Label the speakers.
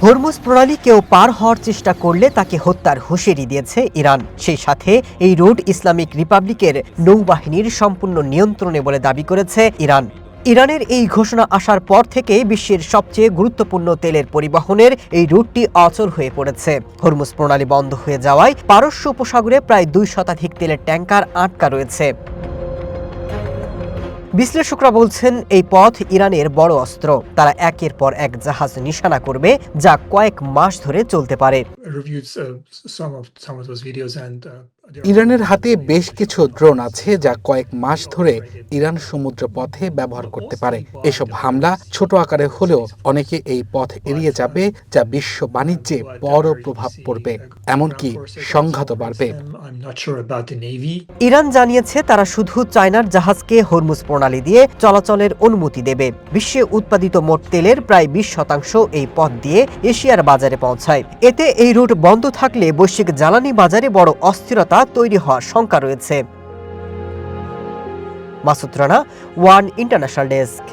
Speaker 1: Hormuz প্রণালী কেউ পার হওয়ার চেষ্টা করলে তাকে হত্যার হুঁশিয়ারি দিয়েছে ইরান। সেই সাথে এই রুট ইসলামিক রিপাবলিকের নৌবাহিনীর সম্পূর্ণ নিয়ন্ত্রণে বলে দাবি করেছে ইরান। ইরানের এই ঘোষণা আসার পর থেকে বিশ্বের সবচেয়ে গুরুত্বপূর্ণ তেলের পরিবহনের এই রুটটি অচল হয়ে পড়েছে। হরমুজ প্রণালী বন্ধ হয়ে যাওয়ায় পারস্য উপসাগরে প্রায় 2 শতাধিক তেলের ট্যাঙ্কার আটকা রয়েছে। বিশ্লেষকরা বলছেন এই পথ ইরানের বড় অস্ত্র। তারা একের পর এক জাহাজ নিশানা করবে যা কয়েক মাস ধরে চলতে পারে।
Speaker 2: ইরানের হাতে বেশ কিছু ড্রোন আছে যা কয়েক মাস ধরে ইরান সমুদ্র পথে ব্যবহার করতে পারে। এসব হামলা ছোট আকারে হলেও অনেকে এই পথ এড়িয়ে যাবে, যা বিশ্ব বাণিজ্যে বড় প্রভাব পড়বে, এমনকি সংঘাতও বাড়বে।
Speaker 1: ইরান জানিয়েছে তারা শুধু চায়নার জাহাজকে হরমুজ প্রণালী দিয়ে চলাচলের অনুমতি দেবে। বিশ্বে উৎপাদিত মোট তেলের প্রায় 20% এই পথ দিয়ে এশিয়ার বাজারে পৌঁছায়। এতে এই রুট বন্ধ থাকলে বৈশ্বিক জ্বালানি বাজারে বড় অস্থিরতা তৈরি হওয়ার শঙ্কা রয়েছে। Masud Rana, one international desk.